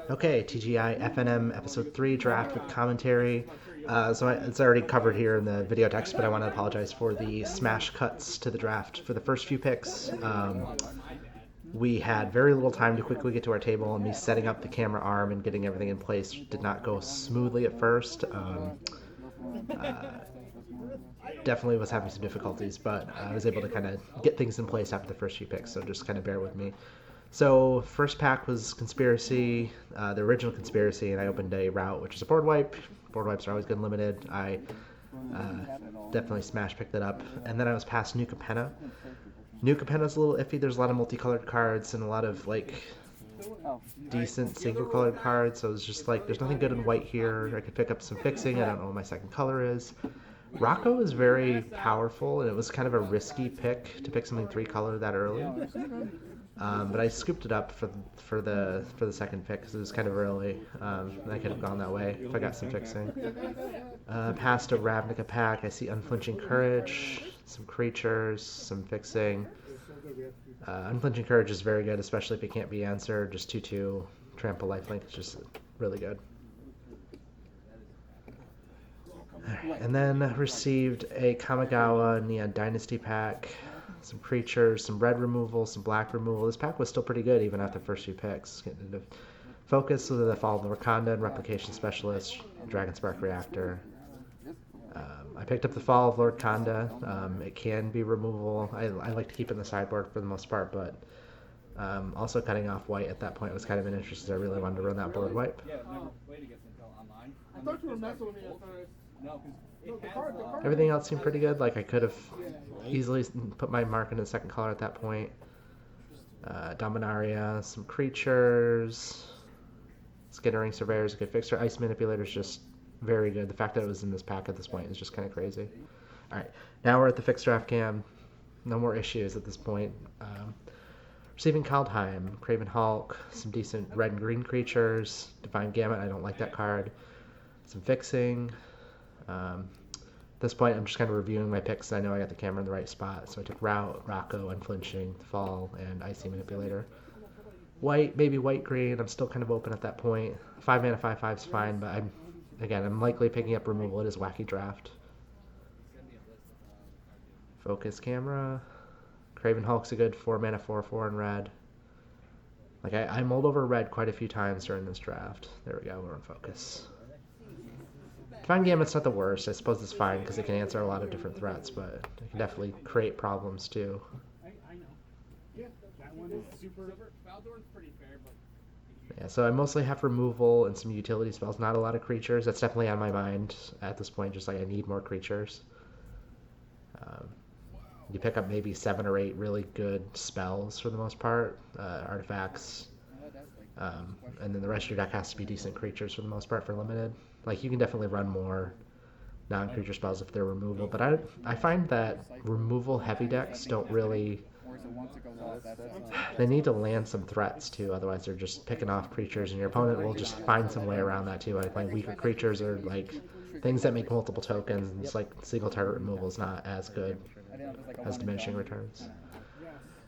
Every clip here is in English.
Okay, TGIFNM Episode 3 Draft with Commentary. It's already covered here in the video text, but I want to apologize for the smash cuts to the draft for the first few picks. We had very little time to quickly get to our table, and me setting up the camera arm and getting everything in place did not go smoothly at first. Uh, Definitely was having some difficulties, but I was able to kind of get things in place after the first few picks, so just kind of bear with me. So first pack was Conspiracy, the original Conspiracy, and I opened a route, which is a board wipe. Board wipes are always good and limited. I definitely smash picked it up, and then I was past New Capenna. New Capenna's a little iffy. There's a lot of multicolored cards and a lot of like decent single colored cards, so it's just like there's nothing good in white here. I could pick up some fixing. I don't know what my second color is. Rocco is very powerful, and it was kind of a risky pick to pick something three color that early. But I scooped it up for the second pick because it was kind of early. I could have gone that way if I got some fixing. Past a Ravnica pack, I see Unflinching Courage, some creatures, some fixing. Unflinching Courage is very good, especially if it can't be answered. Just 2/2, trample lifelink is just really good. And then received a Kamigawa Neon Dynasty pack, some creatures, some red removal, some black removal. This pack was still pretty good even after the first few picks. Getting into focus with the Fall of the Wakanda and Replication Specialist, Dragon Spark Reactor. I picked up the Fall of Lord Kanda. It can be removable. I like to keep it in the sideboard for the most part, but also cutting off white at that point was kind of an interest because I really wanted to run that board wipe. I thought you were messing with me at first. Everything else seemed pretty good. Like I could have easily put my mark into the second color at that point. Dominaria, some creatures. Skittering Surveyor is a good fixer. Ice Manipulator is just very good. The fact that it was in this pack at this point is just kind of crazy. Alright, now we're at the fixed draft cam. No more issues at this point. Receiving Kaldheim, Craven Hulk, some decent red and green creatures. Divine Gamut, I don't like that card. Some fixing. At this point, I'm just kind of reviewing my picks. I know I got the camera in the right spot. So I took Route, Rocco, Unflinching, Fall, and Icy Manipulator. White, maybe white-green. I'm still kind of open at that point. 5 mana, 5/5 is fine, but I'm likely picking up removal. It is Wacky Draft. Focus camera. Craven Hulk's a good 4 mana, 4/4 in red. Like I mulled over red quite a few times during this draft. There we go, we're in focus. Divine Gambit's not the worst. I suppose it's fine because it can answer a lot of different threats, but it can definitely create problems too. Yeah, so I mostly have removal and some utility spells, not a lot of creatures. That's definitely on my mind at this point, just like I need more creatures. You pick up maybe 7 or 8 really good spells for the most part, artifacts, and then the rest of your deck has to be decent creatures for the most part for limited. Like you can definitely run more non-creature spells if they're removal, but I find that removal heavy decks don't really. They need to land some threats too, otherwise they're just picking off creatures, and your opponent will just find some way around that too. Like playing weaker creatures or like things that make multiple tokens. And it's like single target removal is not as good as diminishing returns.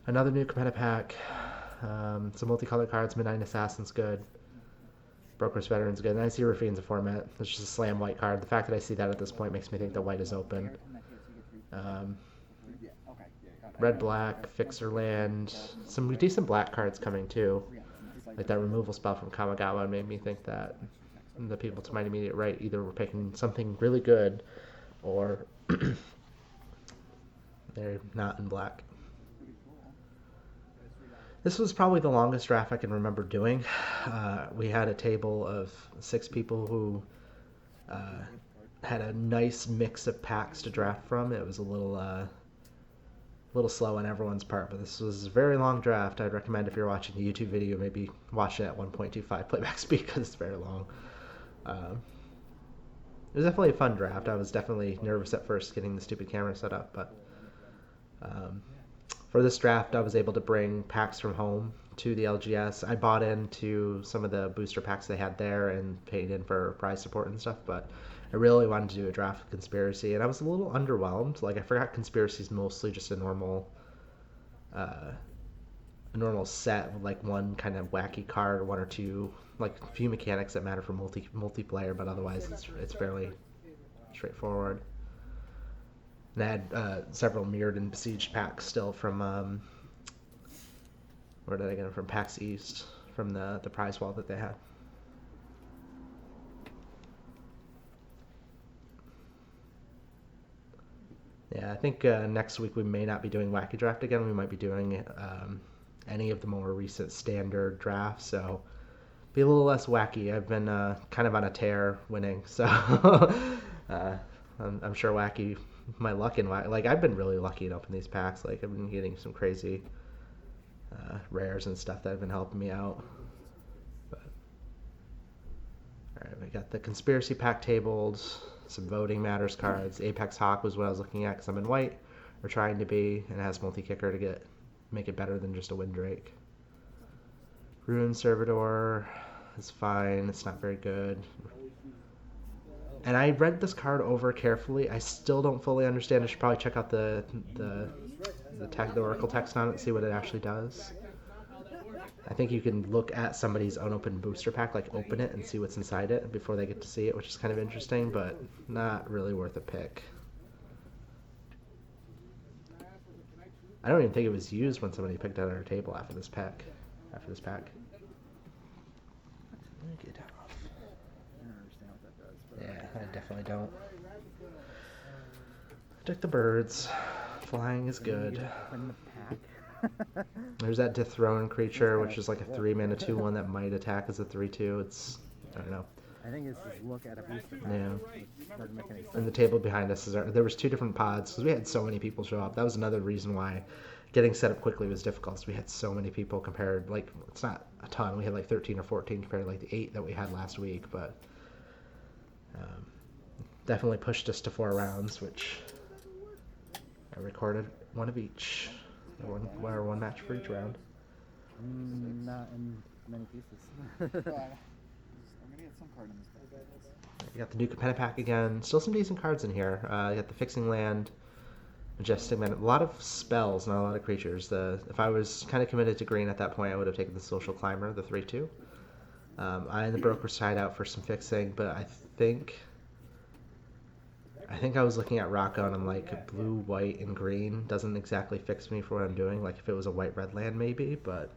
Another new Capenna pack. Some multicolored cards. Midnight Assassin's good. Broker's Veteran's good. And I see Rafine's a format. It's just a slam white card. The fact that I see that at this point makes me think that white is open. Red black, Fixer land. Some decent black cards coming too. Like that removal spell from Kamigawa made me think that the people to my immediate right either were picking something really good or they're not in black. This was probably the longest draft I can remember doing. We had a table of 6 people who had a nice mix of packs to draft from. It was a little slow on everyone's part, but this was a very long draft. I'd recommend if you're watching the YouTube video, maybe watch it at 1.25 playback speed because it's very long. It was definitely a fun draft. I was definitely nervous at first getting the stupid camera set up, but for this draft, I was able to bring packs from home to the LGS. I bought into some of the booster packs they had there and paid in for prize support and stuff, but I really wanted to do a draft of Conspiracy, and I was a little underwhelmed. Like, I forgot Conspiracy is mostly just a normal a normal set with like one kind of wacky card, one or two, like a few mechanics that matter for multiplayer, but otherwise it's fairly straightforward. And I had several mirrored and besieged packs still from where did I get them from? PAX East, from the prize wall that they had. Yeah, I think next week we may not be doing Wacky Draft again. We might be doing any of the more recent standard drafts, so be a little less wacky. I've been kind of on a tear winning, so I'm sure Wacky, my luck in Wacky, like I've been really lucky in opening these packs. Like I've been getting some crazy rares and stuff that have been helping me out. But all right, we got the conspiracy pack tabled, some voting matters cards. Apex Hawk was what I was looking at because I'm in white, or trying to be, and it has multi-kicker to make it better than just a Windrake. Ruin Servitor is fine. It's not very good. And I read this card over carefully. I still don't fully understand. I should probably check out the Oracle text on it and see what it actually does. I think you can look at somebody's unopened booster pack, like open it and see what's inside it before they get to see it, which is kind of interesting, but not really worth a pick. I don't even think it was used when somebody picked out our table after this pack. Let me get down off. I don't understand what that does. But Yeah, I definitely don't. Took the birds. Flying is good. in the pack. There's that Dethrone creature, which is like a 3-mana 2/1 that might attack as a 3/2. It's, I don't know. I think it's just look at a booster pack. Yeah. It doesn't make any sense. And the table behind us there was 2 different pods because we had so many people show up. That was another reason why getting set up quickly was difficult. We had so many people compared, like, it's not a ton. We had like 13 or 14 compared to like the 8 that we had last week, but definitely pushed us to 4 rounds, which I recorded 1 of each. One match for each round. Not in many pieces. I'm gonna get some card in this pack. You got the Duke of Pennapack again. Still some decent cards in here. You got the Fixing Land, Majestic Man. A lot of spells, not a lot of creatures. If I was kind of committed to green at that point, I would have taken the Social Climber, the 3/2. I and the Broker side out for some fixing, but I think I was looking at Rocco and I'm like, blue, white, and green doesn't exactly fix me for what I'm doing. Like if it was a white-red land maybe, but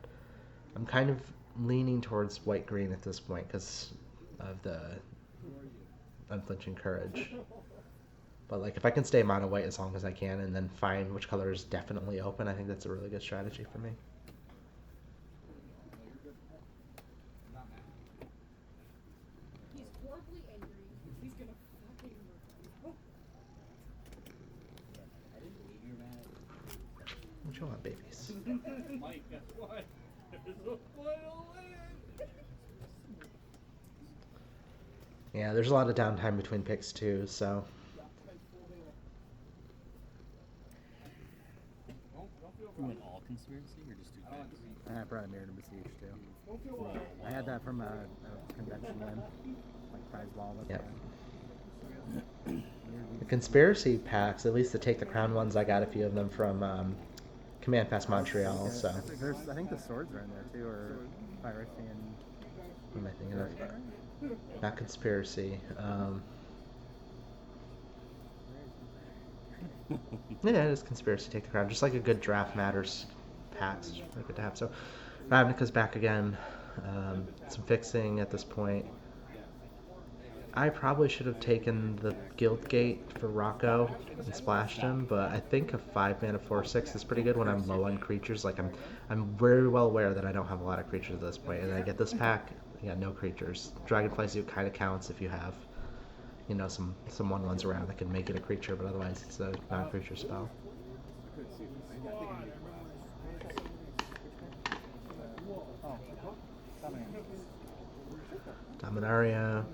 I'm kind of leaning towards white-green at this point because of the Unflinching Courage. But like if I can stay mono white as long as I can and then find which color is definitely open, I think that's a really good strategy for me. He's horribly angry. He's gonna fucking What you want, babies? Mike, guess what? There's a final land. Yeah, there's a lot of downtime between picks too, so You went all conspiracy or just do packs? I brought a Mirror to Besiege too. I had that from a convention win, like prize ball. Yep. The conspiracy packs, at least the Take the Crown ones, I got a few of them from Command Fest Montreal, so I think the swords are in there too, or piracy and. what am I thinking of? Not conspiracy. Yeah, it is conspiracy. Take the Crown, just like a good draft matters packs. Really good to have. So Ravnica's back again. Some fixing at this point. I probably should have taken the Guildgate for Rocco and splashed him, but I think a 5-mana 4/6 is pretty good when I'm low on creatures. Like I'm very well aware that I don't have a lot of creatures at this point, and I get this pack, yeah, no creatures. Dragonfly Suit kind of counts if you have, you know, some 1/1s around that can make it a creature, but otherwise it's a non-creature spell. Dominaria,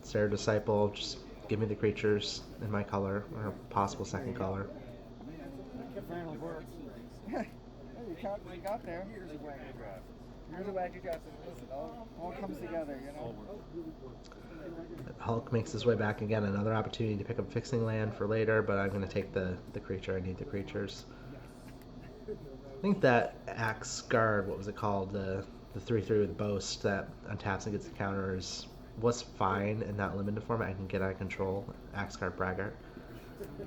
Sarah Disciple, just give me the creatures in my color, or possible second color. You got there. Here's a wacky draft. Here's a wacky draft. Listen, all comes together, you know. Hulk makes his way back again, another opportunity to pick up Fixing Land for later, but I'm going to take the creature. I need the creatures. I think that Axe Guard, what was it called? The 3/3 with Boast that untaps and gets the counters was fine in that limited format. I can get out of control. Axe Guard Braggart.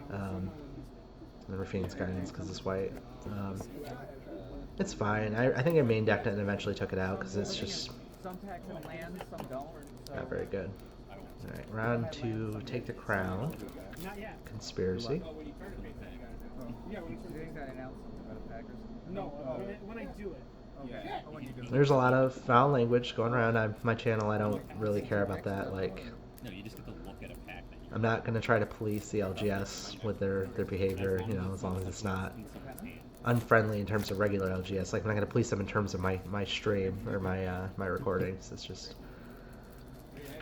And Rafine's Guidance because it's white. It's fine. I think I main decked it and eventually took it out because it's just Some packs have land, some don't. So not very good. Alright, round 2, Take the Crown. Conspiracy. you ain't got an announcement about the Packers. No, when I do it. Okay. Oh, when you do it. There's a lot of foul language going around. My channel, I don't really care about that. Like, No, you just get to look at a pack that you I'm not going to try to police the LGS with their behavior, you know, as long as it's not unfriendly in terms of regular LGS. Like, I'm not going to police them in terms of my stream or my recordings. It's just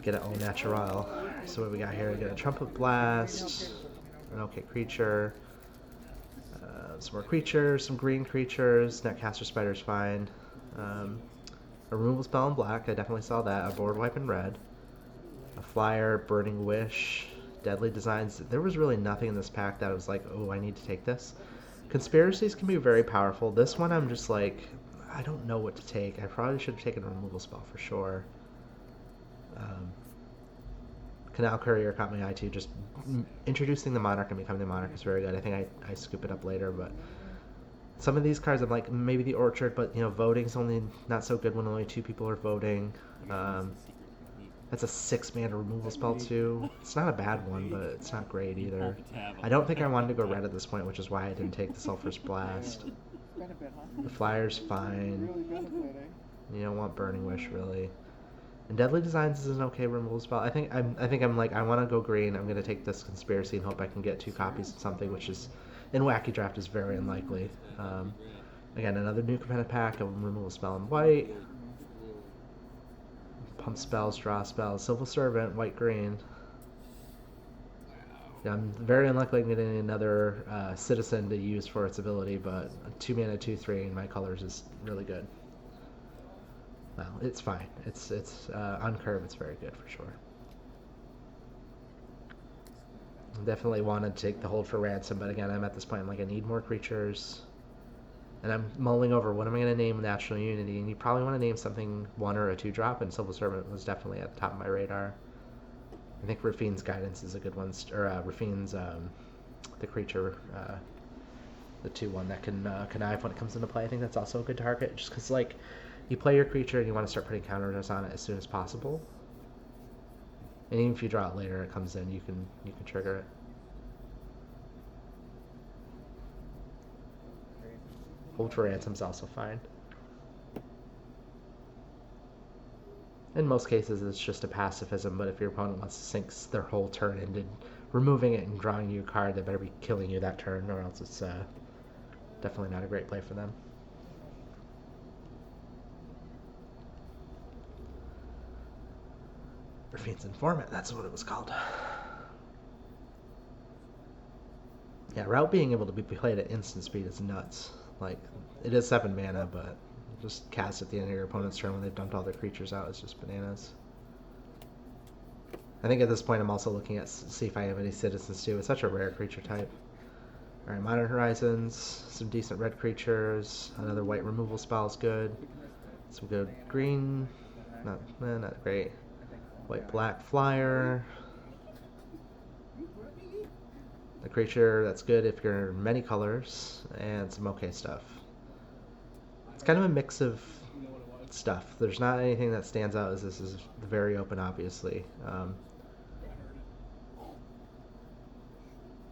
get it au natural. So what we got here? We got a Trumpet Blast, an okay creature, some more creatures, some green creatures. Netcaster Spider's fine. A removal spell in black. I definitely saw that. A board wipe in red. A flyer, Burning Wish, Deadly Designs. There was really nothing in this pack that I was like, oh, I need to take this. Conspiracies can be very powerful. This one I'm just like, I don't know what to take. I probably should have taken a removal spell for sure. Canal Courier caught my eye too. Just introducing the Monarch and becoming the Monarch is very good. I think I scoop it up later, but some of these cards I'm like, maybe the Orchard, but you know, voting's only not so good when only 2 people are voting. That's a 6-mana removal spell too. It's not a bad one, but it's not great either. I don't think I wanted to go red at this point, which is why I didn't take the Sulphurous Blast. Benefit, huh? The Flyer's fine. Really benefiting. You don't want Burning Wish really. And Deadly Designs is an okay removal spell. I think I'm like, I want to go green. I'm gonna take this Conspiracy and hope I can get 2 copies of something, which is in Wacky Draft is very unlikely. Again, another new competitive pack, a removal spell in white. Pump spells, draw spells, Civil Servant, white green. Yeah, I'm very unlikely I'm getting another Citizen to use for its ability, but a 2-mana 2/3 in my colors is really good. Well, it's fine. It's on curve. It's very good for sure. Definitely want to take the hold for ransom, but again, I'm at this point. I'm like, I need more creatures, and I'm mulling over what am I going to name National Unity. And you probably want to name something 1 or a 2-drop, and Civil Servant was definitely at the top of my radar. I think Rafine's Guidance is a good one, or Rafine's the creature, the 2/1 that can connive when it comes into play. I think that's also a good target, just because like you play your creature and you want to start putting counters on it as soon as possible. And even if you draw it later, it comes in, you can trigger it. Hold for Ransom's also fine. In most cases, it's just a pacifism, but if your opponent wants to sink their whole turn into removing it and drawing you a card, they better be killing you that turn, or else it's definitely not a great play for them. Rafine's Informant, that's what it was called. Yeah, Route being able to be played at instant speed is nuts. Like, it is 7 mana, but just cast at the end of your opponent's turn when they've dumped all their creatures out is just bananas. I think at this point I'm also looking at see if I have any Citizens too. It's such a rare creature type. Alright, Modern Horizons, some decent red creatures, another white removal spell is good. Some good green, not great. White black flyer. A creature that's good if you're many colors, and some okay stuff. It's kind of a mix of stuff. There's not anything that stands out as this is very open, obviously.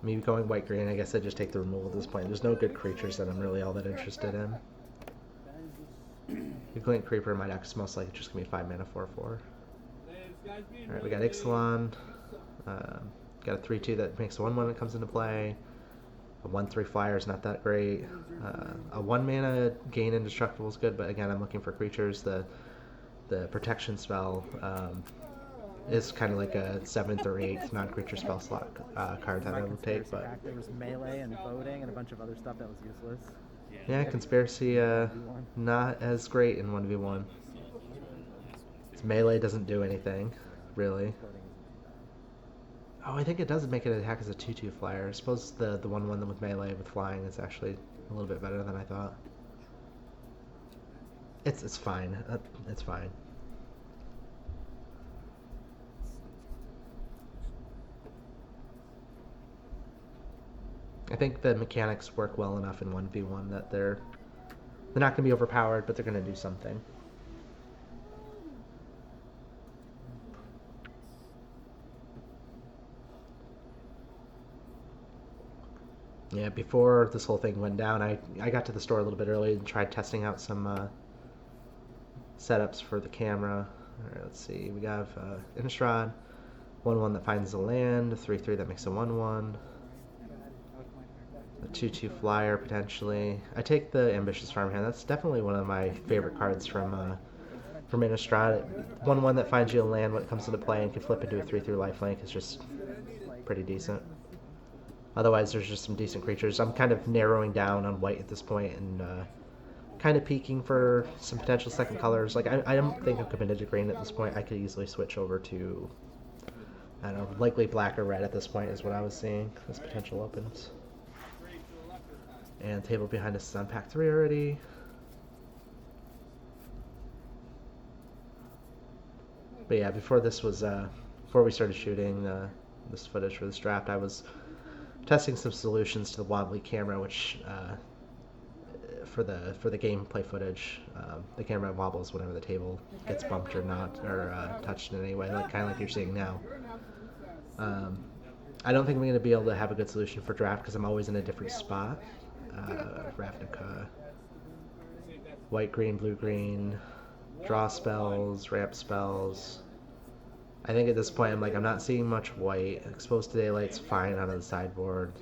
Maybe going white green, I guess I just take the removal at this point. There's no good creatures that I'm really all that interested in. The Glint Creeper in my deck is most likely just going to be 5 mana 4/4. Alright, we got Ixalan. Got a 3/2 that makes 1/1 that comes into play. A 1/3 flyer is not that great. A 1 mana gain indestructible is good, but again, I'm looking for creatures. The protection spell is kind of like a 7th or 8th non-creature spell slot card that I would take. But There was melee and voting and a bunch of other stuff that was useless. yeah, Conspiracy not as great in 1v1. Melee doesn't do anything, really. Oh, I think it does make it attack as a 2/2 flyer. I suppose the 1/1 with melee with flying is actually a little bit better than I thought. It's fine. It's fine. I think the mechanics work well enough in 1v1 that they're not going to be overpowered, but they're going to do something. Yeah, before this whole thing went down, I got to the store a little bit early and tried testing out some setups for the camera. All right, let's see. We have Innistrad, 1/1 that finds the land, 3/3 that makes a 1/1, a 2/2 flyer potentially. I take the Ambitious Farmhand. That's definitely one of my favorite cards from Innistrad. 1/1 that finds you a land when it comes into play and can flip into a 3/3 lifelink is just pretty decent. Otherwise, there's just some decent creatures. I'm kind of narrowing down on white at this point and kind of peeking for some potential second colors. Like, I don't think I'm committed to green at this point. I could easily switch over to, I don't know, likely black or red at this point is what I was seeing as potential opens. And table behind us is on pack 3 already. But yeah, before this was, before we started shooting this footage for this draft, I was testing some solutions to the wobbly camera, which for the gameplay footage, the camera wobbles whenever the table gets bumped or not, or touched in any way, like kind of like you're seeing now. I don't think I'm going to be able to have a good solution for draft because I'm always in a different spot. Ravnica, white, green, blue, green, draw spells, ramp spells. I think at this point I'm not seeing much white. Exposed to Daylight's fine out of the sideboard.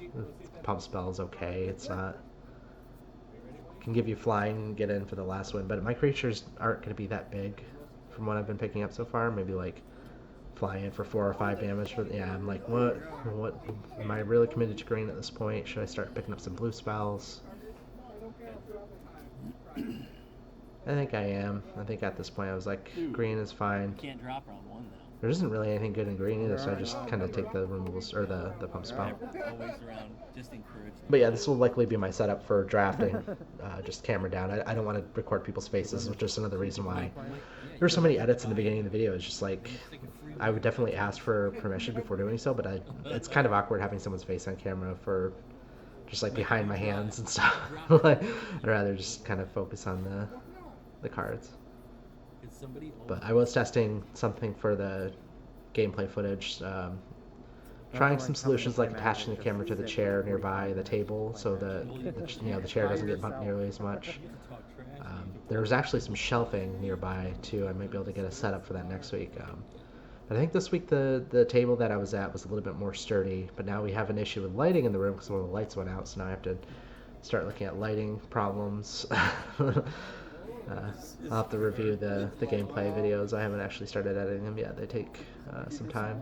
Pump spell's okay. It's not. Can give you flying and get in for the last win, but my creatures aren't going to be that big from what I've been picking up so far. Maybe like fly in for 4 or 5 damage. But yeah, I'm like, what am I really committed to green at this point? Should I start picking up some blue spells? I think I am. I think at this point I was like, green is fine. Can't drop round 1 though. There isn't really anything good in green either, so I just kind of take the removals or the pump spell. Always around, just encourage them. But yeah, this will likely be my setup for drafting, just camera down. I don't want to record people's faces, which is another reason why there's so many edits in the beginning of the video. It's just like, I would definitely ask for permission before doing so, but it's kind of awkward having someone's face on camera for just like behind my hands and stuff. Like, I'd rather just kind of focus on the cards. But I was testing something for the gameplay footage, trying some solutions like attaching the camera to the chair nearby the table so that the chair doesn't get bumped nearly as much. There was actually some shelving nearby too. I might be able to get a setup for that next week. But I think this week the table that I was at was a little bit more sturdy, but now we have an issue with lighting in the room because one of the lights went out, so now I have to start looking at lighting problems. I'll have to review the gameplay videos. I haven't actually started editing them yet. They take some time.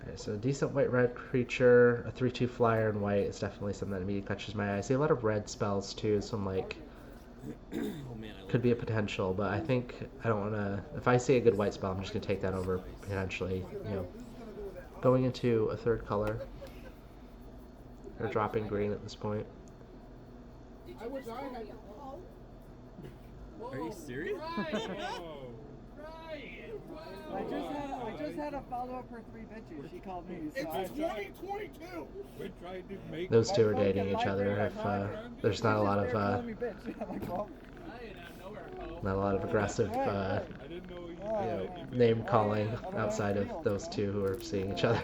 Okay, so a decent white-red creature, a 3/2 flyer in white is definitely something that immediately catches my eye. I see a lot of red spells too, so I'm like, could be a potential, but I think I don't want to. If I see a good white spell, I'm just going to take that over potentially, going into a third color or dropping green at this point. Are you serious? I just had a follow-up for 3 bitches. She called me. So It's 2022. We're trying to make Those two are dating each other. If there's not a lot of aggressive name calling outside of those two who are seeing each other.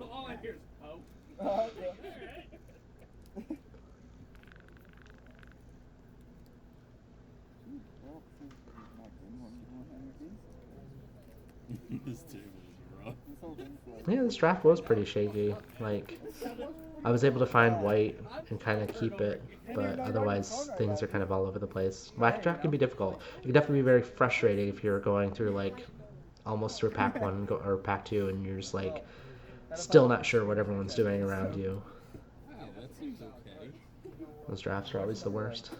All I hear is This table is rough. Yeah, this draft was pretty shaky. Like, I was able to find white and kind of keep it, but otherwise things are kind of all over the place. Wacky draft can be difficult. It can definitely be very frustrating if you're going through like almost through pack 1 or pack 2 and you're just like still not sure what everyone's doing around you. Yeah, that seems okay. Those drafts are always the worst.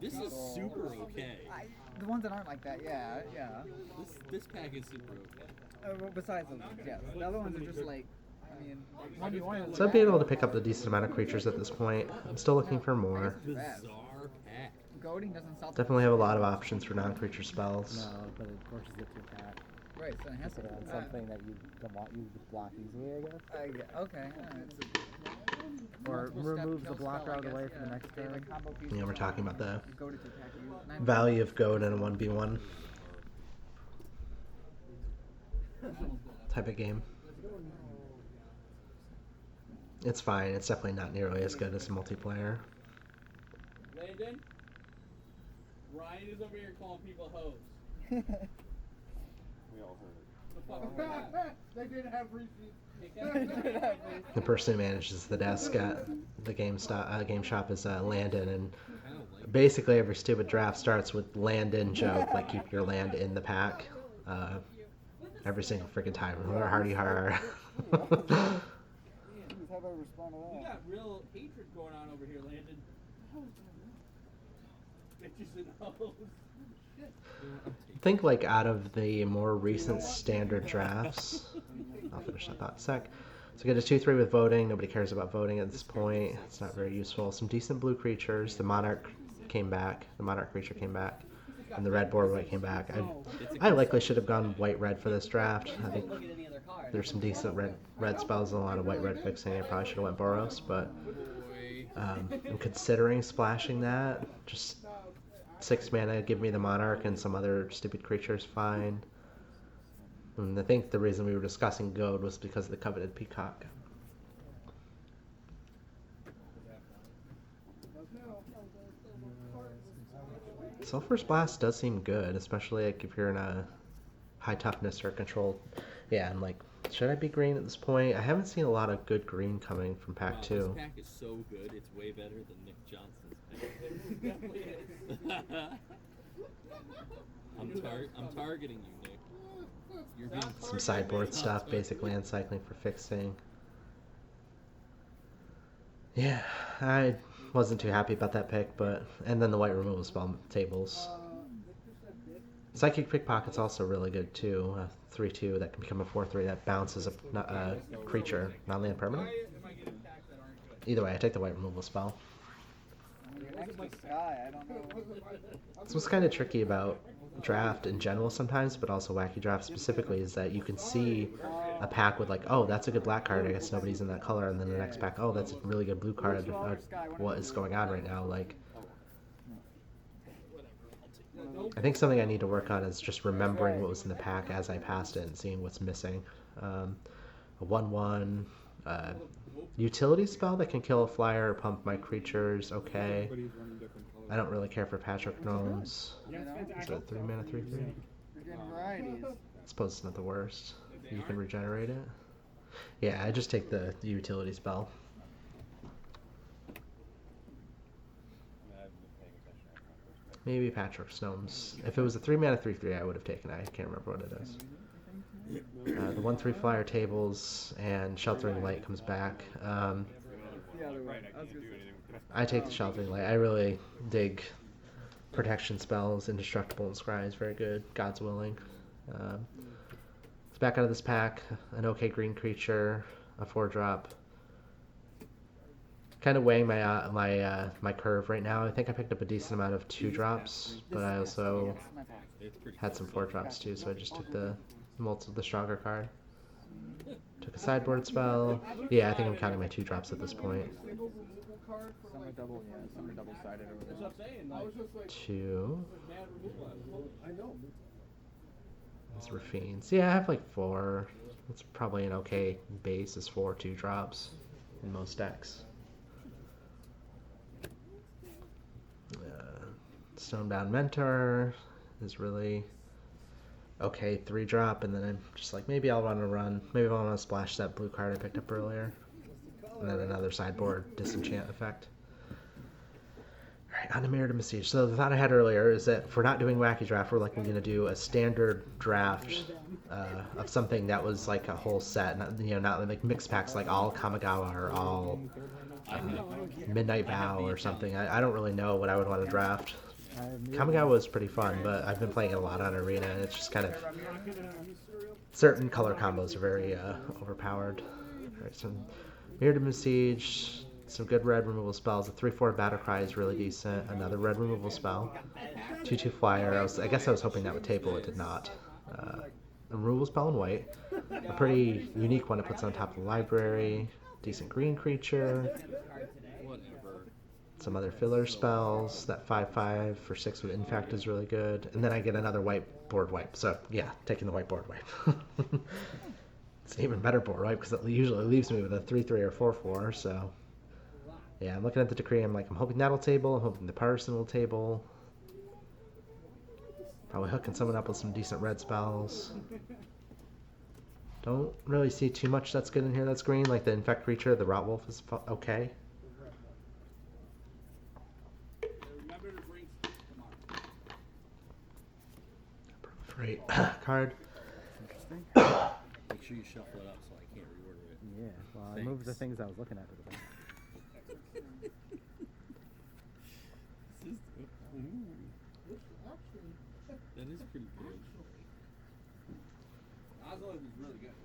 This is super okay. The ones that aren't like that, yeah. This pack is super okay. Well, besides those ones, yes. The other ones are just like, I mean, 1v1 So I've been able to pick up a decent amount of creatures at this point. I'm still looking for more. Bizarre pack. goading doesn't solve. Definitely have a lot of options for non-creature spells. No, but it forces it to attack. Right, so it has to Put it on something that you don't want you to block easily, I guess. Okay. Or removes the blocker out of the way for the next turn. Yeah, we're talking about the Goaded to attack you. value of goad in a 1v1 type of game. It's fine. It's definitely not nearly as good as multiplayer. Landon? Ryan is over here calling people hoes. We all heard it. They didn't have receipts. The person who manages the desk at the game shop is Landon, and basically every stupid draft starts with Landon joke, like keep your land in the pack. Every single freaking time. Hardy har. How do I respond to We that? got real hatred going on over here, Landon. Bitches and hoes. Think like out of the more recent standard drafts. I'll finish that thought in a sec. So get a 2/3 with voting. Nobody cares about voting at this point. It's not very useful. Some decent blue creatures. The Monarch came back. The Monarch creature came back. And the red board white came back. I likely should have gone white-red for this draft. I think there's some decent red spells and a lot of white-red fixing. I probably should have went Boros, but I'm considering splashing that. Just 6 mana, give me the Monarch and some other stupid creatures, fine. And I think the reason we were discussing Goad was because of the Coveted Peacock. Sulphur's Blast does seem good, especially like if you're in a high toughness or controlled. Yeah, and like, should I be green at this point? I haven't seen a lot of good green coming from pack 2. This pack is so good, it's way better than Nick Johnson's pack. It definitely is. I'm targeting you, Nick. You're being Some sideboard stuff, basic land cycling for fixing. Yeah, I wasn't too happy about that pick, and then the white removal spell tables. Psychic Pickpocket's also really good too. 3/2 that can become a 4/3 that bounces a creature, non-land permanent. Either way, I take the white removal spell. This was kind of tricky about draft in general sometimes, but also Wacky Draft specifically, is that you can see a pack with like, oh, that's a good black card, I guess nobody's in that color, and then the next pack, oh, that's a really good blue card. What is going on right now? Like, I think something I need to work on is just remembering what was in the pack as I passed it and seeing what's missing. A 1/1 utility spell that can kill a flyer or pump my creatures, okay. I don't really care for Patrick Gnomes. Is it a 3 mana 3/3? I suppose it's not the worst. You can regenerate it. Yeah, I just take the utility spell. Maybe Patrick's Gnomes. If it was a 3 mana 3/3, I would have taken it. I can't remember what it is. The 1/3 flyer tables and Sheltering Light comes back. I take the Sheltering Light. I really dig protection spells. Indestructible and Scry is very good. God's Willing. It's back out of this pack. An okay green creature, a 4-drop. Kind of weighing my curve right now. I think I picked up a decent amount of 2-drops, but I also had some 4-drops too, so I just took the stronger card. Took a sideboard spell. Yeah, I think I'm counting my 2-drops at this point. Some are double-sided over there. 2. These are Fiends. Yeah, I have like 4. It's probably an okay base is 4 2-drops in most decks. Stonebound Mentor is really okay 3-drop, and then I'm just like, maybe I'll want to run. Maybe I'll want to splash that blue card I picked up earlier. And then another sideboard disenchant effect. Alright, on to Mirror to Mystige. So the thought I had earlier is that if we're not doing Wacky Draft, we're likely going to do a standard draft of something that was like a whole set, not like mixed packs like all Kamigawa or all Midnight Vow or something. I don't really know what I would want to draft. Kamigawa was pretty fun, but I've been playing it a lot on Arena, and it's just kind of certain color combos are very overpowered. Alright, some Mirrored Besiege, some good red removal spells. A 3/4 Battle Cry is really decent. Another red removal spell. 2/2 Flyer. I guess I was hoping that would table. It did not. A removal spell in white. A pretty unique one it puts on top of the library. Decent green creature. Some other filler spells. That 5/5 for 6 with Infect is really good. And then I get another white board wipe. So yeah, taking the white board wipe. It's an even better board wipe because it usually leaves me with a 3/3 or 4/4. So yeah, I'm looking at the decree. I'm hoping that'll table. I'm hoping the partisan will table. Probably hooking someone up with some decent red spells. Don't really see too much that's good in here that's green. Like the Infect creature, the Rotwolf is okay. Remember to bring. Come on. Great card. Interesting. Make sure you shuffle it up so I can't reorder it. Yeah, well, I moved the things I was looking at to the back. That is pretty good. Oslo is really good.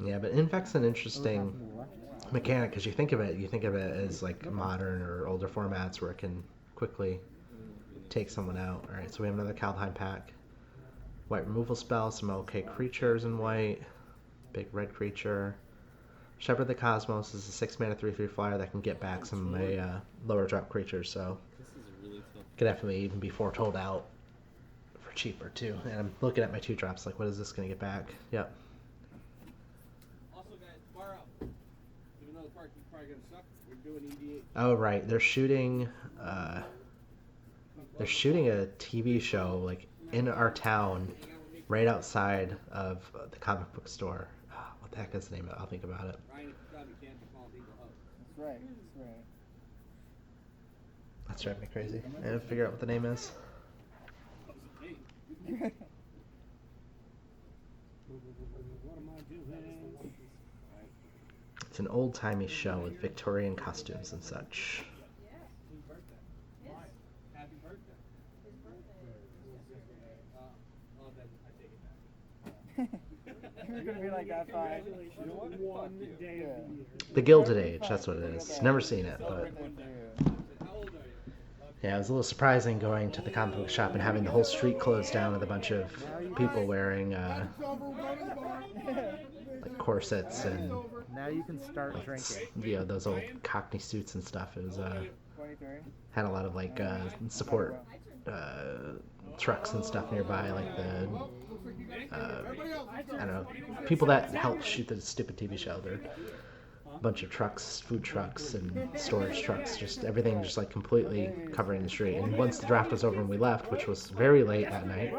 Yeah, but Infect's an Oh, interesting from the left. mechanic because you think of it as like modern or older formats where it can quickly take someone out. All right, so we have another Kaldheim pack. White removal spell, some okay creatures in white. Big red creature. Shepherd the Cosmos is a 6-mana 3/3 flyer that can get back some of my lower drop creatures, so This is really tough. could definitely even be foretold out for cheaper too. And I'm looking at my 2 drops, like what is this going to get back? Yep. Also, guys, far out. Even though the park is probably gonna suck, we're doing EDH. Oh right, they're shooting a TV show like in our town, right outside of the comic book store. What the heck is the name of it? I'll think about it. Ryan, if you probably can't be calling people out. That's right. That's right. That's driving me crazy. I gotta figure out what the name is. Hey, What am I doing? It's an old-timey show with Victorian costumes and such. happy birthday. Oh, then I take it back. You're gonna be like that fine. You know what? One day of the year. The Gilded Age, that's what it is. Never seen it, but How old are you? yeah, it was a little surprising going to the comic book shop and having the whole street closed down with a bunch of people wearing like corsets and Now you can start drinking. those old Cockney suits and stuff. It was 23. had a lot of like support trucks and stuff nearby, like the I don't know, people that help shoot the stupid TV show. They're a bunch of trucks, food trucks and storage trucks, just everything just like completely covering the street. And once the draft was over and we left, which was very late that night,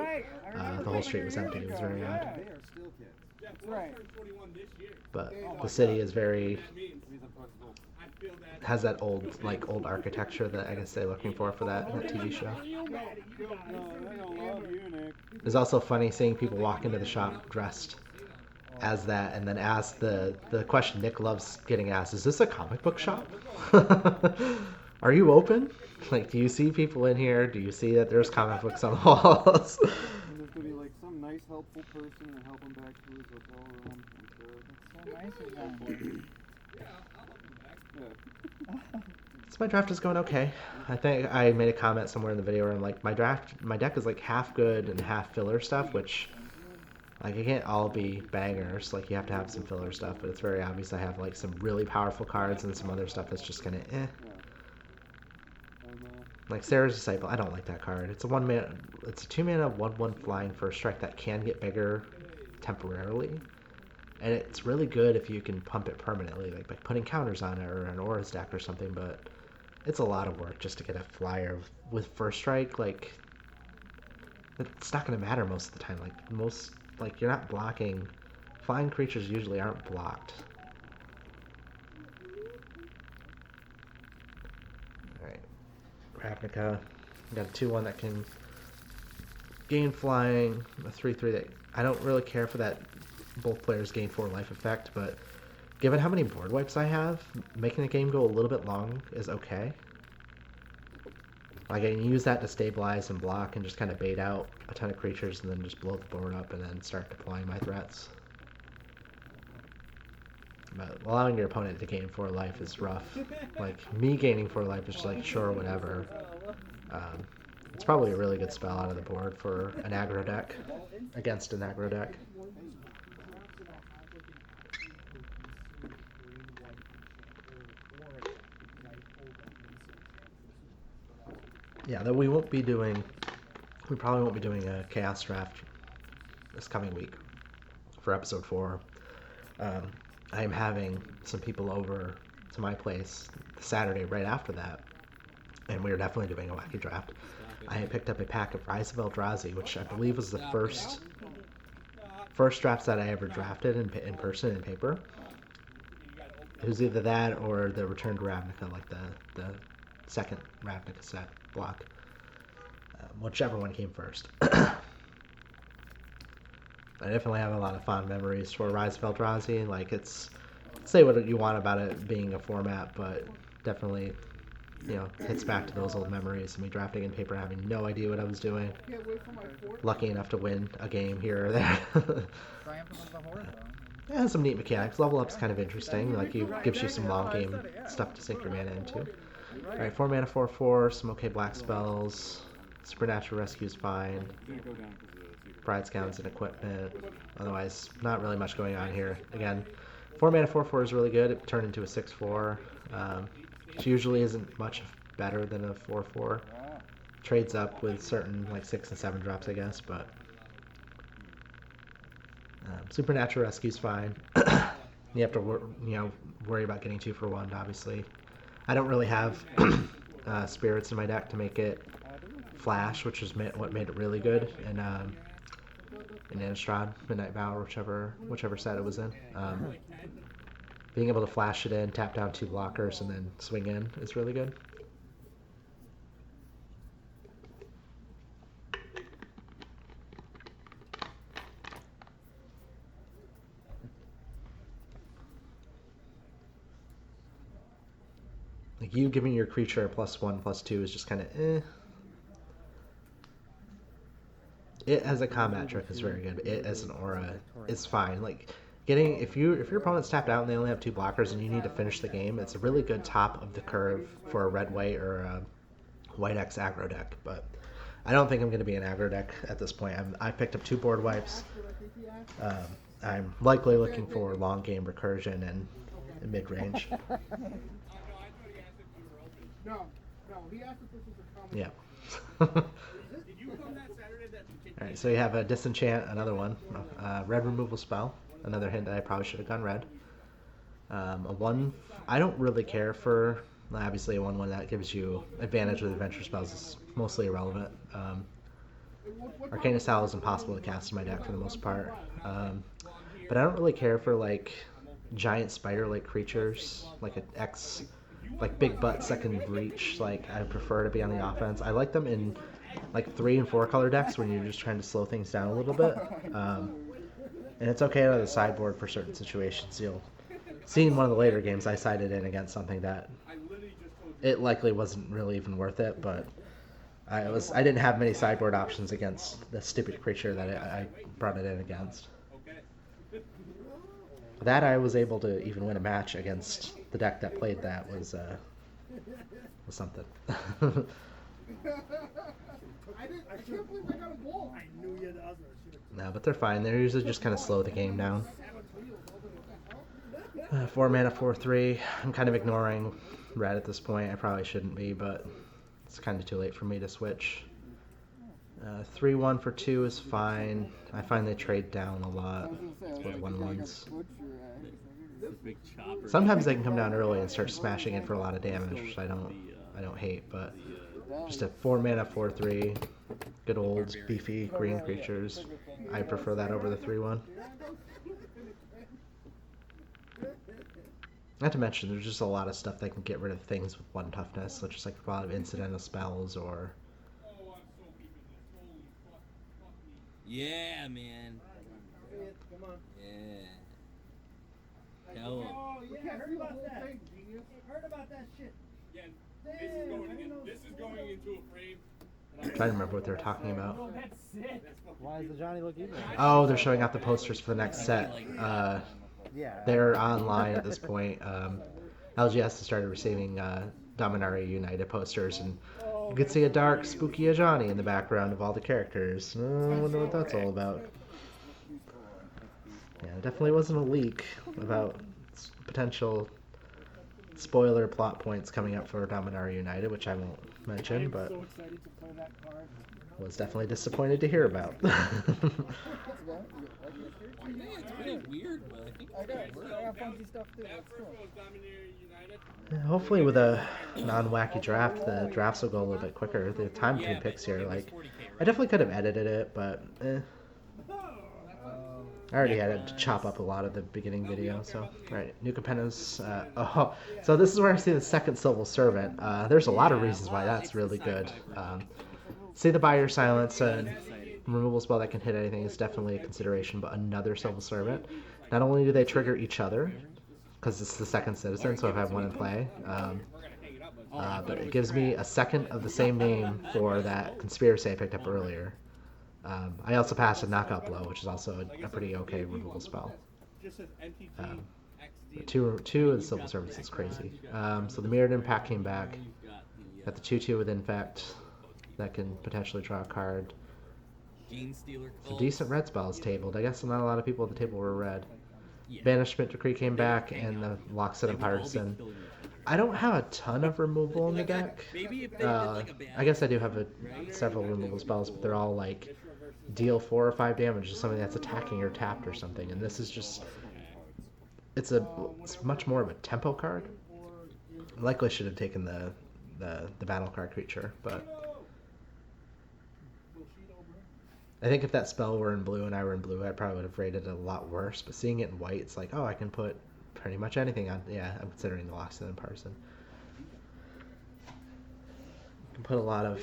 the whole street was empty. It was very odd. They are still kids. Jeff, Right. turned 21 this year. But the city is very That means I feel that. has that old architecture that I guess they're looking for that TV show. No, they don't love you, Nick. It's also funny seeing people walk into the shop dressed as that, and then ask the question Nick loves getting asked: is this a comic book shop? Are you open? Like, do you see people in here? Do you see that there's comic books on the walls? And there's gonna be like some nice, helpful person to help him back to his hotel room. I'm sure. So nice of them. Yeah, I'll help you back. Yeah. So my draft is going okay. I think I made a comment somewhere in the video where I'm like, my deck is like half good and half filler stuff, which like it can't all be bangers. Like you have to have some filler stuff, but it's very obvious I have like some really powerful cards and some other stuff that's just kind of eh. And, Like Sarah's Disciple, I don't like that card. It's a 2-mana 1/1 flying first strike that can get bigger temporarily. And it's really good if you can pump it permanently, like by putting counters on it or an Aura's deck or something, but it's a lot of work just to get a flyer with first strike. Like, it's not going to matter most of the time. Like you're not blocking. Flying creatures usually aren't blocked. Alright. Ravnica. Got a 2/1 that can gain flying, a 3/3 that I don't really care for that both players gain 4 life effect, but given how many board wipes I have, making the game go a little bit long is okay. Like I can use that to stabilize and block and just kind of bait out a ton of creatures and then just blow the board up and then start deploying my threats. But allowing your opponent to gain 4 life is rough. Like, me gaining 4 life is just like, sure, whatever. It's probably a really good spell out of the board for an aggro deck, against an aggro deck. Yeah, though we probably won't be doing a Chaos Draft this coming week for episode 4. I'm having some people over to my place Saturday right after that, and we're definitely doing a Wacky Draft. I picked up a pack of Rise of Eldrazi, which I believe was the first drafts that I ever drafted in person in paper. It was either that or the Return to Ravnica, like the second Ravnica set block, whichever one came first. I definitely have a lot of fond memories for Rise of Eldrazi. Like, it's, say what you want about it being a format, but definitely, you know, hits back to those old memories of me drafting in paper, having no idea what I was doing. Lucky enough to win a game here or there. It has some neat mechanics. Level up's kind of interesting. Like, gives you some long game stuff to sink your mana into. Alright, 4 mana, 4/4, some okay black spells. Supernatural Rescue's fine. Pride Scouts and equipment. Otherwise, not really much going on here. Again, 4 mana, 4/4 is really good. It turned into a 6/4. Which usually isn't much better than a 4/4. Trades up with certain like 6 and 7 drops, I guess, but Supernatural Rescue's fine. You have to worry about getting 2 for 1, obviously. I don't really have spirits in my deck to make it flash, which is what made it really good in Innistrad, Midnight Vow, or whichever set it was in. Being able to flash it in, tap down 2 blockers, and then swing in is really good. Like, you giving your creature a +1/+2 is just kind of eh. It as a combat trick is very good. It as an aura is fine. Like, if your opponent's tapped out and they only have 2 blockers and you need to finish the game, it's a really good top of the curve for a red-white or a white-X aggro deck. But I don't think I'm going to be an aggro deck at this point. I picked up 2 board wipes. I'm likely looking for long game recursion and mid-range. No, he asked if this was a comment. Yeah. Did you come that Saturday that you came? Alright, so you have a Disenchant, another one. Red removal spell, another hint that I probably should have gone red. A 1, I don't really care for, obviously a 1/1 that gives you advantage with adventure spells is mostly irrelevant. Arcana Salve is impossible to cast in my deck for the most part. But I don't really care for like giant spider-like creatures, like an X, like big butts that can reach. Like, I prefer to be on the offense. I like them in like 3 and 4 color decks when you're just trying to slow things down a little bit. And it's okay out of the sideboard for certain situations. You'll see in one of the later games I sided in against something that it likely wasn't really even worth it, but I didn't have many sideboard options against the stupid creature that I brought it in against. That I was able to even win a match against the deck that played that was something. I can't believe I got a ball. I knew you had the other. No, but they're fine. They're usually just kind of slow the game down. 4 mana, 4/3. I'm kind of ignoring red at this point. I probably shouldn't be, but it's kind of too late for me to switch. 3/1 for 2 is fine. I find they trade down a lot with 1/1s. Big chopper. Sometimes they can come down early and start smashing in for a lot of damage, which I don't hate, but just a 4 mana, 4/3, good old beefy green creatures. I prefer that over the 3/1. Not to mention, there's just a lot of stuff that can get rid of things with 1 toughness, such as like a lot of incidental spells or. Yeah, man. Come on. Yeah. Tell him. Oh, yeah, I heard about that. Heard about that shit. Yeah, this is going into a frame. I'm trying to remember what they were talking about. Oh, that's sick. Why does the Johnny look evil? Oh, they're showing out the posters for the next set. Yeah. They're online at this point. LGS has started receiving Dominaria United posters, and you can see a dark, spooky Ajani in the background of all the characters. I wonder what that's all about. Yeah, it definitely wasn't a leak about potential spoiler plot points coming up for Dominaria United, which I won't mention, but so excited to play that card. was definitely disappointed to hear about. I think it's pretty weird, but I think I got funky stuff too. That's cool. Hopefully with a non-wacky draft, the drafts will go a little bit quicker. The time between picks here, like, I definitely could have edited it, but I already had to chop up a lot of the beginning video, so. Alright, New Capenna's, so this is where I see the second Civil Servant. There's a lot of reasons why that's really good. See the Buyer Silence and removal spell that can hit anything is definitely a consideration, but another Civil Servant. Not only do they trigger each other, because it's the second citizen, so if I have one in play, but it gives me a second of the same name for that conspiracy I picked up earlier. I also passed a Knockout Blow, which is also a pretty okay removal spell. Two of the Civil Servants is crazy. So the Mirrored Impact came back. Got the 2/2 with Infect that can potentially draw a card. Some decent red spells tabled. I guess not a lot of people at the table were red. Banishment Decree came back, and the Lockset and Partisan. I don't have a ton of removal in the deck. I guess I do have several removal spells, but they're all like deal 4 or 5 damage to something that's attacking or tapped or something. And this is just, it's much more of a tempo card. Likely should have taken the battle card creature, but I think if that spell were in blue and I were in blue, I probably would have rated it a lot worse. But seeing it in white, it's like, oh, I can put pretty much anything on. Yeah, I'm considering the Lockset and Partisan. You can put a lot of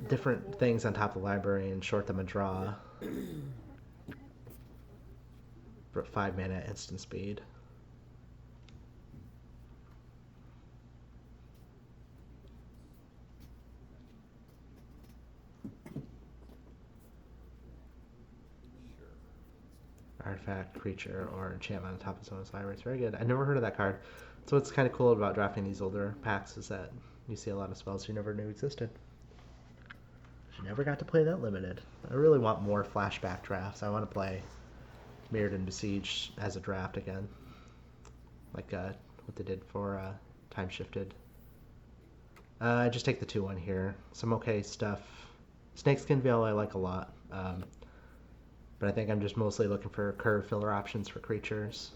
different things on top of the library and short them a draw for 5 mana instant speed. Artifact, creature, or enchantment on top of someone's library. It's very good. I never heard of that card. So what's kind of cool about drafting these older packs is that you see a lot of spells you never knew existed. You never got to play that limited. I really want more flashback drafts. I want to play Mirrored and Besieged as a draft again. Like what they did for Time Shifted. I just take the 2/1 here. Some okay stuff. Snakeskin Veil I like a lot. But I think I'm just mostly looking for curve filler options for creatures.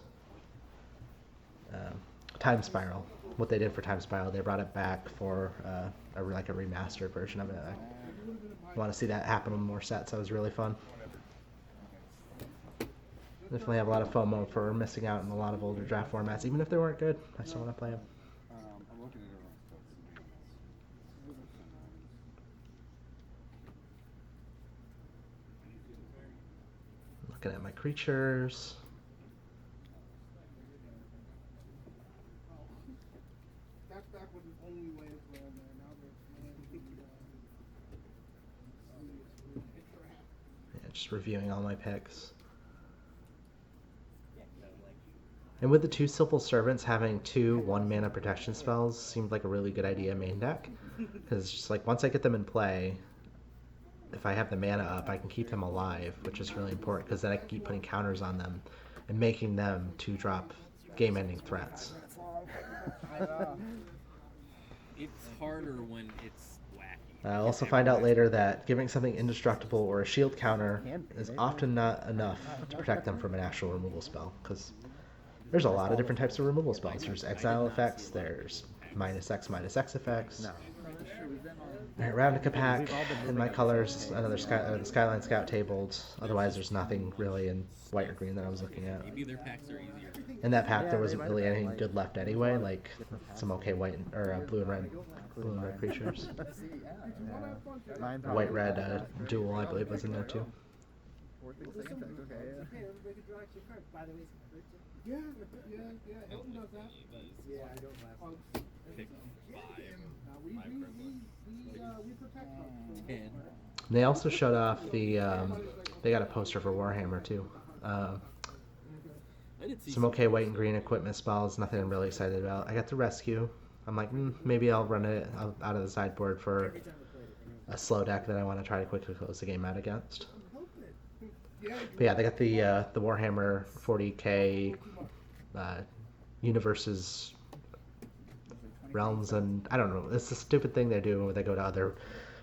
Time Spiral. What they did for Time Spiral, they brought it back for a remastered version of it. I want to see that happen on more sets. That was really fun. Definitely have a lot of FOMO for missing out on a lot of older draft formats. Even if they weren't good, I still want to play them. I'm looking at Looking at my creatures. That's back when the only waves were on there. Now Yeah, just reviewing all my picks. And with the 2 Civil Servants, having 2 1-mana protection spells seemed like a really good idea main deck. Because it's just like, once I get them in play, if I have the mana up, I can keep them alive, which is really important, because then I can keep putting counters on them and making them 2-drop game-ending threats. It's harder when it's wacky. I'll also find out later that giving something indestructible or a shield counter is often not enough to protect them from an actual removal spell, because there's a lot of different types of removal spells. There's exile effects, there's -X effects. Alright, Ravnica pack in my colors, another the Skyline Scout tabled. Otherwise, there's nothing really in white or green that I was looking at. Maybe their packs are easier. In that pack, there wasn't really anything good left anyway, like some okay white or blue and red creatures. White red duel, I believe, was in there too. yeah, Hilton does that. Yeah, I don't laugh. Pick 5. We protect them. 10. They also showed off the. They got a poster for Warhammer too. I did see some okay white and green equipment spells, nothing I'm really excited about. I got the rescue. I'm like, maybe I'll run it out of the sideboard for a slow deck that I want to try to quickly close the game out against. But yeah, they got the Warhammer 40k universes, realms, and I don't know. It's a stupid thing they do where they go to other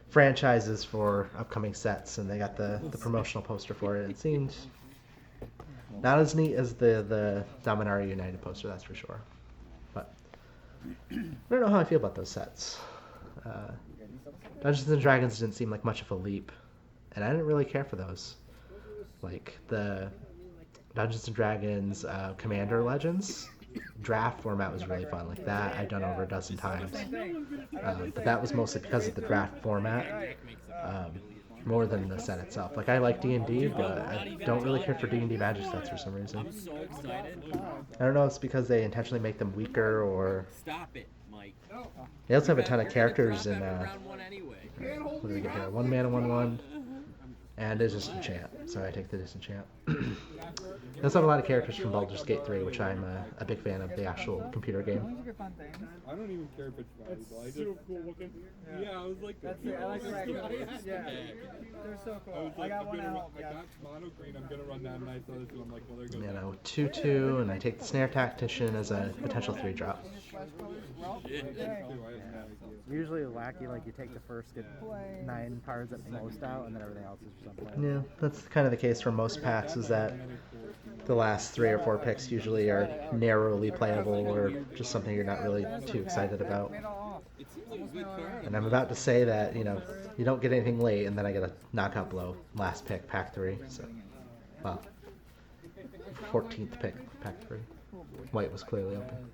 franchises for upcoming sets, and they got the promotional poster for it. It seemed not as neat as the Dominaria United poster, that's for sure. But I don't know how I feel about those sets. Dungeons and Dragons didn't seem like much of a leap, and I didn't really care for those. Like the Dungeons and Dragons Commander Legends draft format was really fun. Like that I've done over a dozen times, but that was mostly because of the draft format, more than the set itself. Like I like D&D, but I don't really care for D&D Magic sets for some reason. I'm so excited. I don't know if it's because they intentionally make them weaker, or Stop it, Mike. they also have a ton of characters in round one anyway. what do we get here? 1 mana 1/1, and it's just enchant, so I take the disenchant. They also have a lot of characters from Baldur's Gate 3, which I'm a big fan of, the actual computer game. Those are fun things. I don't even care if it's valuable. I just, So cool looking. yeah, I was like, That's it. I like the regular. Yeah. They're so I cool. was I like, got I'm one gonna at run, home. I Yeah. got mono green, I'm gonna run that, and I saw this one, I'm like, well, there goes You that. know, 2/2, and I take the Snare Tactician as a potential 3-drop. Well, Too, I have no idea. Usually Wacky, like you take the first good 9 cards at most out, and then everything else is for something. Yeah, that's kind of the case for most packs, is that the last 3 or 4 picks usually are narrowly playable, or just something you're not really too excited about. Made all off. It seems like a good card. And I'm about to say that, you know, you don't get anything late, and then I get a knockout blow. Last pick, pack 3. So, well, 14th pick, pack 3. White was clearly open.